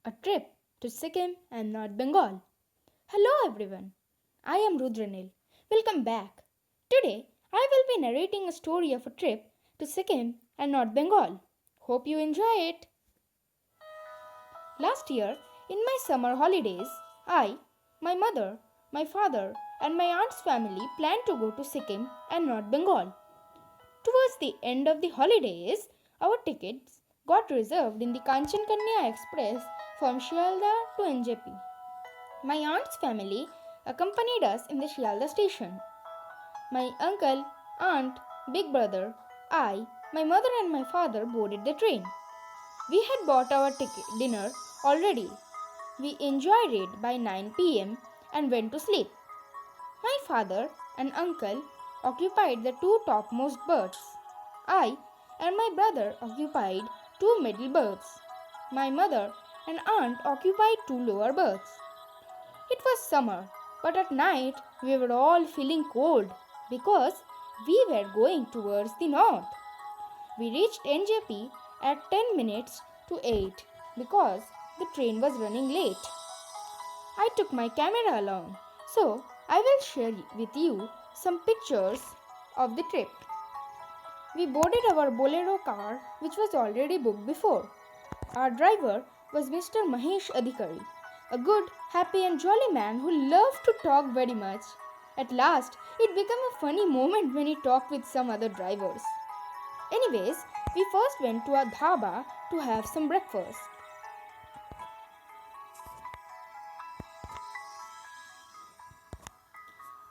A trip to Sikkim and North Bengal. Hello everyone, I am Rudranil. Welcome back. Today I will be narrating a story of a trip to Sikkim and North Bengal. Hope you enjoy it. Last year, in my summer holidays, I, my mother, my father, and my aunt's family planned to go to Sikkim and North Bengal. Towards the end of the holidays, our tickets got reserved in the Kanchan Kanya Express from Shialda to NJP. My aunt's family accompanied us in the Shialda station. My uncle, aunt, big brother, I, my mother, and my father boarded the train. We had bought our dinner already. We enjoyed it by 9 p.m. and went to sleep. My father and uncle occupied the two topmost berths. I and my brother occupied two middle berths. My mother and aunt occupied two lower berths. It was summer, but at night we were all feeling cold because we were going towards the north. We reached NJP at 10 minutes to 8 because the train was running late. I took my camera along, so I will share with you some pictures of the trip. We boarded our Bolero car, which was already booked before. Our driver was Mr. Mahesh Adhikari, a good, happy, and jolly man who loved to talk very much. At last, it became a funny moment when he talked with some other drivers. Anyways, we first went to a dhaba to have some breakfast.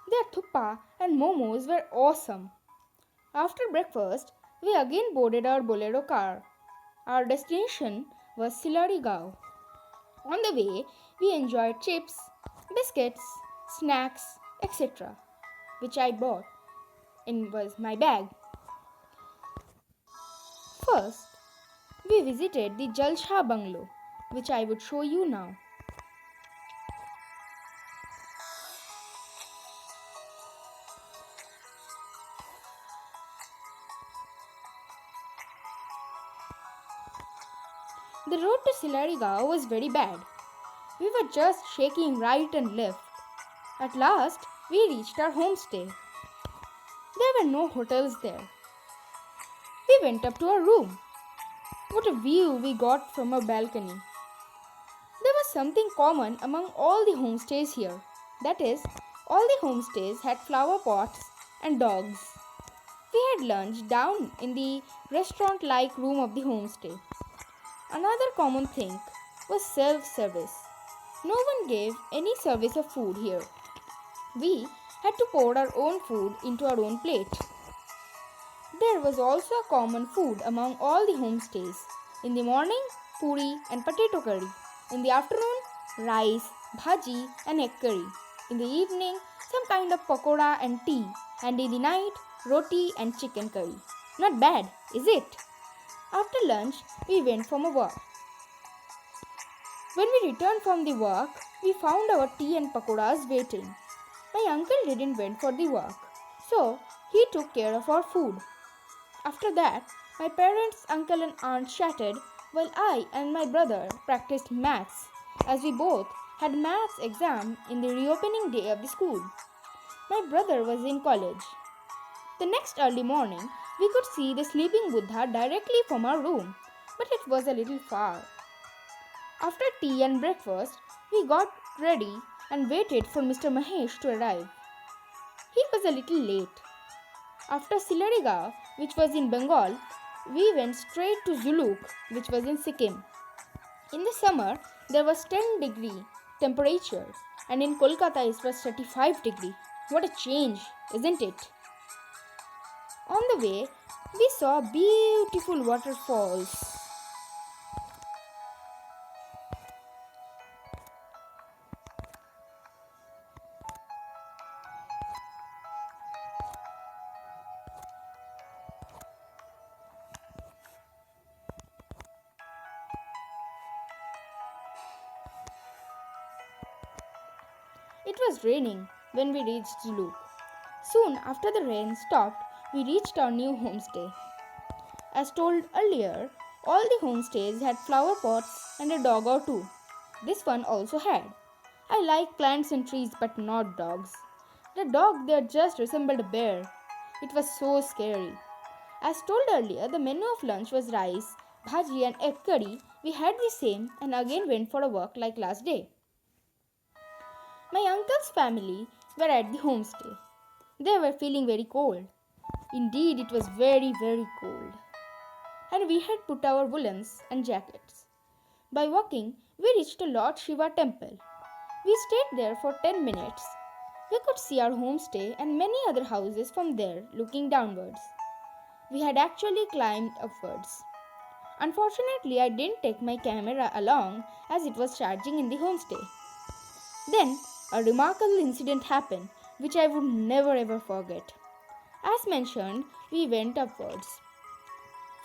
Their thuppa and momos were awesome. After breakfast, we again boarded our Bolero car. Our destination was Silarigao. On the way, we enjoyed chips, biscuits, snacks, etc., which I bought in was my bag. First, we visited the Jalsha bungalow, which I would show you now. The road to Silarigao was very bad. We were just shaking right and left. At last, we reached our homestay. There were no hotels there. We went up to our room. What a view we got from our balcony. There was something common among all the homestays here. That is, all the homestays had flower pots and dogs. We had lunch down in the restaurant-like room of the homestay. Another common thing was self-service. No one gave any service of food here. We had to pour our own food into our own plate. There was also a common food among all the homestays. In the morning, puri and potato curry. In the afternoon, rice, bhaji and egg curry. In the evening, some kind of pakoda and tea. And in the night, roti and chicken curry. Not bad, is it? After lunch, we went for a walk. When we returned from the walk, we found our tea and pakoras waiting. My uncle didn't went for the walk, so he took care of our food. After that, my parents, uncle and aunt chatted while I and my brother practiced maths as we both had maths exam in the reopening day of the school. My brother was in college. The next early morning, we could see the sleeping Buddha directly from our room, but it was a little far. After tea and breakfast, we got ready and waited for Mr. Mahesh to arrive. He was a little late. After Silariga, which was in Bengal, we went straight to Zuluk, which was in Sikkim. In the summer, there was 10-degree temperature, and in Kolkata it was 35-degree. What a change, isn't it? On the way, we saw beautiful waterfalls. It was raining when we reached Zuluk. Soon after the rain stopped, we reached our new homestay. As told earlier, all the homestays had flower pots and a dog or two. this one also had. I like plants and trees but not dogs. The dog there just resembled a bear. It was so scary. As told earlier, the menu of lunch was rice, bhaji and egg curry. We had the same and again went for a walk like last day. My uncle's family were at the homestay. They were feeling very cold. Indeed, it was very cold. And we had put our woolens and jackets. By walking, we reached a Lord Shiva temple. We stayed there for 10 minutes. We could see our homestay and many other houses from there looking downwards. We had actually climbed upwards. Unfortunately, I didn't take my camera along as it was charging in the homestay. Then, a remarkable incident happened which I would never ever forget. As mentioned, we went upwards.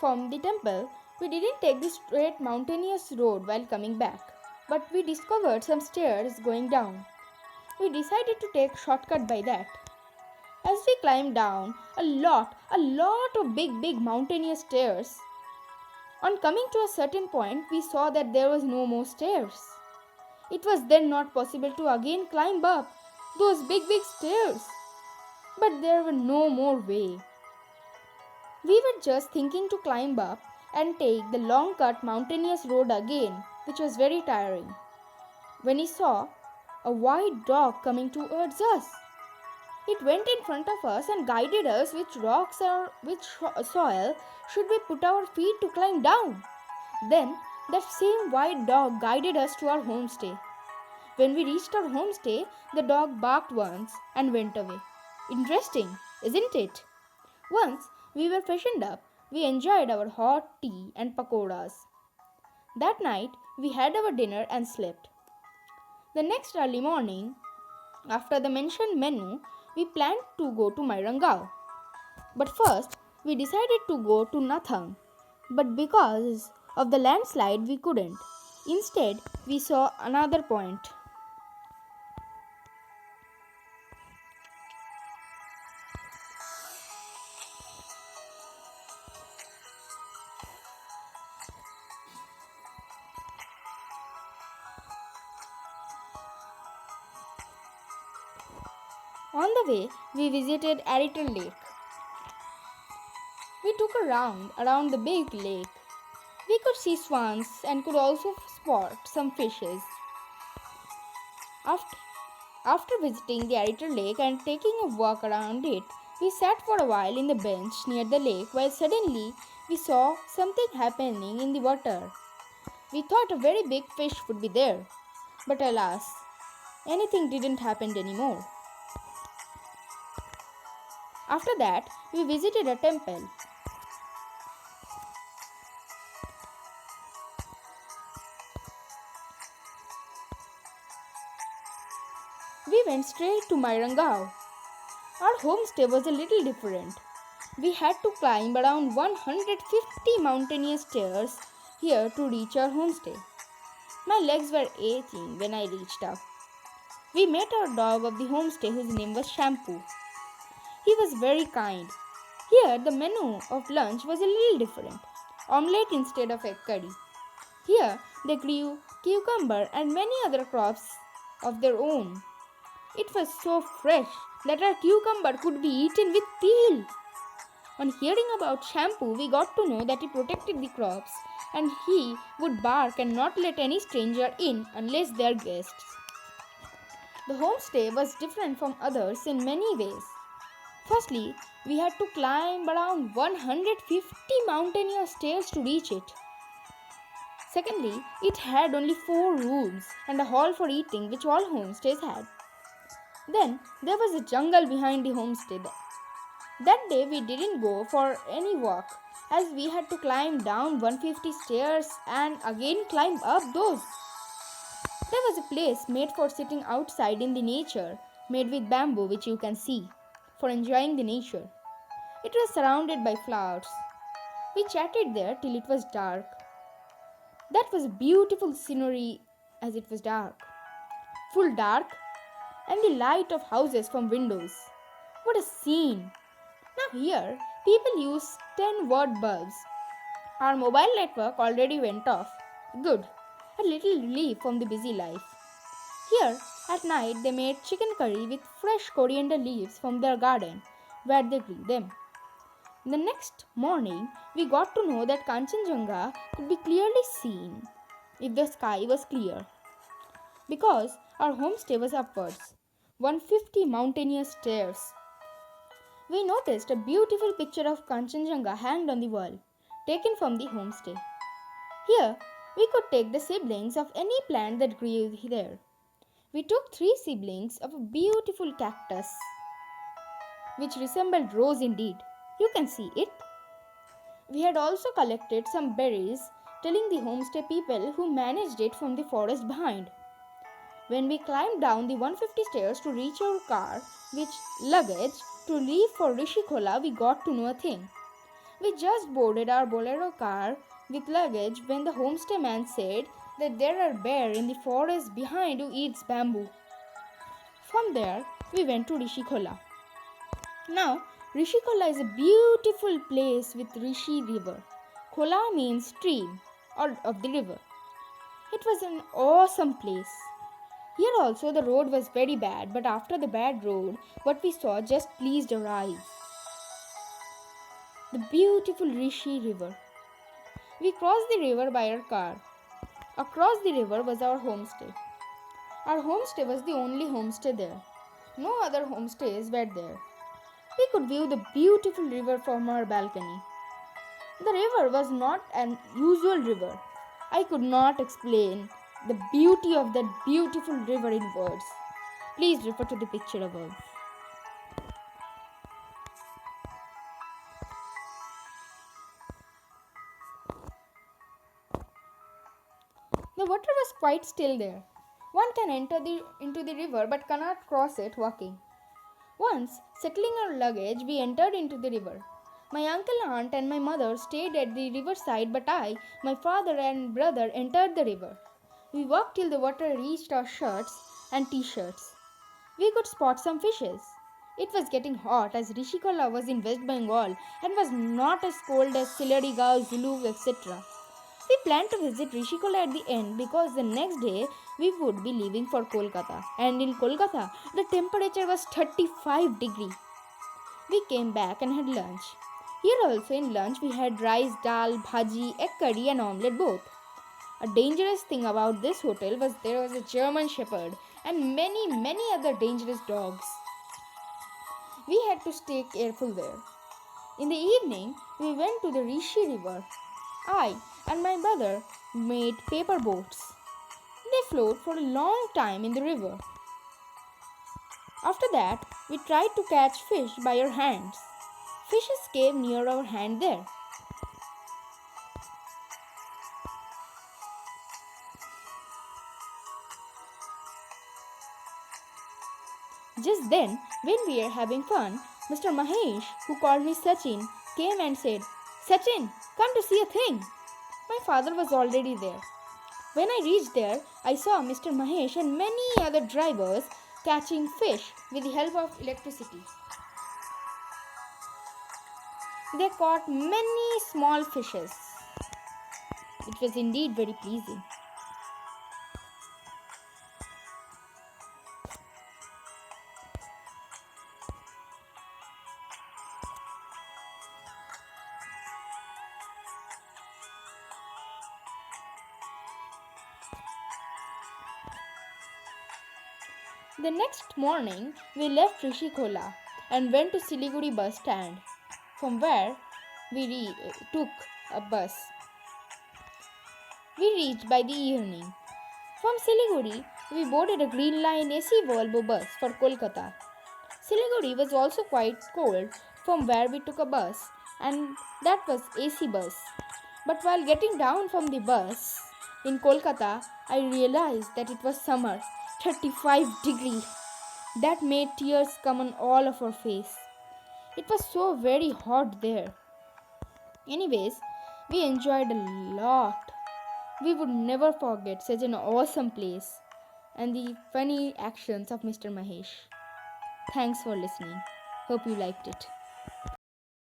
From the temple, we didn't take the straight mountainous road while coming back, but we discovered some stairs going down. We decided to take shortcut by that. As we climbed down a lot of big mountainous stairs, on coming to a certain point, we saw that there was no more stairs. It was then not possible to again climb up those big stairs. But there were no more way. We were just thinking to climb up and take the long cut mountainous road again, which was very tiring, when we saw a white dog coming towards us. It went in front of us and guided us which rocks or which soil should we put our feet to climb down. Then that same white dog guided us to our homestay. When we reached our homestay, the dog barked once and went away. Interesting, isn't it? Once we were freshened up, we enjoyed our hot tea and pakoras. That night, we had our dinner and slept. The next early morning, after the mentioned menu, we planned to go to Mairangao. But first, we decided to go to Nathang. But because of the landslide, we couldn't. Instead, we saw another point. On the way, we visited Aritel Lake. We took a round around the big lake. We could see swans and could also spot some fishes. After visiting the Aritel Lake and taking a walk around it, we sat for a while in the bench near the lake while suddenly we saw something happening in the water. We thought a very big fish would be there, but alas, anything didn't happen anymore. After that, we visited a temple. We went straight to Mairangao. Our homestay was a little different. We had to climb around 150 mountainous stairs here to reach our homestay. My legs were aching when I reached up. We met our dog of the homestay whose name was Shampoo. He was very kind. Here the menu of lunch was a little different. Omelette instead of egg curry. Here they grew cucumber and many other crops of their own. It was so fresh that our cucumber could be eaten with peel. On hearing about Shampoo, we got to know that he protected the crops and he would bark and not let any stranger in unless they are guests. The homestay was different from others in many ways. Firstly, we had to climb around 150 mountainous stairs to reach it. Secondly, it had only 4 rooms and a hall for eating, which all homestays had. Then there was a jungle behind the homestay. That day we didn't go for any walk as we had to climb down 150 stairs and again climb up those. There was a place made for sitting outside in the nature, made with bamboo, which you can see, for enjoying the nature. It was surrounded by flowers. We chatted there till it was dark. That was a beautiful scenery as it was dark. Full dark and the light of houses from windows. What a scene! Now here, people use 10-watt bulbs. Our mobile network already went off. Good. a little relief from the busy life. Here, at night, they made chicken curry with fresh coriander leaves from their garden, where they grew them. The next morning, we got to know that Kanchenjunga could be clearly seen if the sky was clear, because our homestay was upwards, 150 mountainous stairs. We noticed a beautiful picture of Kanchenjunga hanged on the wall, taken from the homestay. Here, we could take the seedlings of any plant that grew there. We took 3 seedlings of a beautiful cactus, which resembled rose indeed. You can see it. We had also collected some berries, telling the homestay people who managed it from the forest behind. When we climbed down the 150 stairs to reach our car with luggage to leave for Rishikola, we got to know a thing. We just boarded our Bolero car with luggage when the homestay man said that there are bears in the forest behind who eats bamboo. From there, we went to Rishikola. Now, Rishikola is a beautiful place with Rishi river. Kola means stream or of the river. It was an awesome place. Here also the road was very bad, but after the bad road, what we saw just pleased our eyes. The beautiful Rishi river. We crossed the river by our car. Across the river was our homestay. Our homestay was the only homestay there. No other homestays were there. We could view the beautiful river from our balcony. The river was not an usual river. I could not explain the beauty of that beautiful river in words. Please refer to the picture above. The water was quite still there. One can enter into the river but cannot cross it walking. Once, settling our luggage, we entered into the river. My uncle, aunt and my mother stayed at the riverside, but I, my father and brother entered the river. We walked till the water reached our shirts and t-shirts. We could spot some fishes. It was getting hot as Rishikola was in West Bengal and was not as cold as Silarigao, Zulu, etc. We planned to visit Rishikola at the end because the next day we would be leaving for Kolkata, and in Kolkata the temperature was 35 degrees. We came back and had lunch. Here also in lunch we had rice, dal, bhaji, egg curry and omelette both. A dangerous thing about this hotel was there was a German shepherd and many other dangerous dogs. We had to stay careful there. In the evening we went to the Rishi river. I and my brother made paper boats. They float for a long time in the river. After that, we tried to catch fish by our hands. Fishes came near our hand there. Just then, when we were having fun, Mr. Mahesh, who called me Sachin, came and said, "Sachin, come to see a thing." My father was already there. When I reached there, I saw Mr. Mahesh and many other drivers catching fish with the help of electricity. They caught many small fishes. It was indeed very pleasing. The next morning, we left Rishikola and went to Siliguri bus stand, from where we took a bus. We reached by the evening. From Siliguri, we boarded a Green Line AC Volvo bus for Kolkata. Siliguri was also quite cold, from where we took a bus, and that was AC bus. But while getting down from the bus in Kolkata, I realized that it was summer. 35 degrees. That made tears come on all of our face. It was so very hot there. Anyways, we enjoyed a lot. We would never forget such an awesome place and the funny actions of Mr. Mahesh. Thanks for listening. Hope you liked it.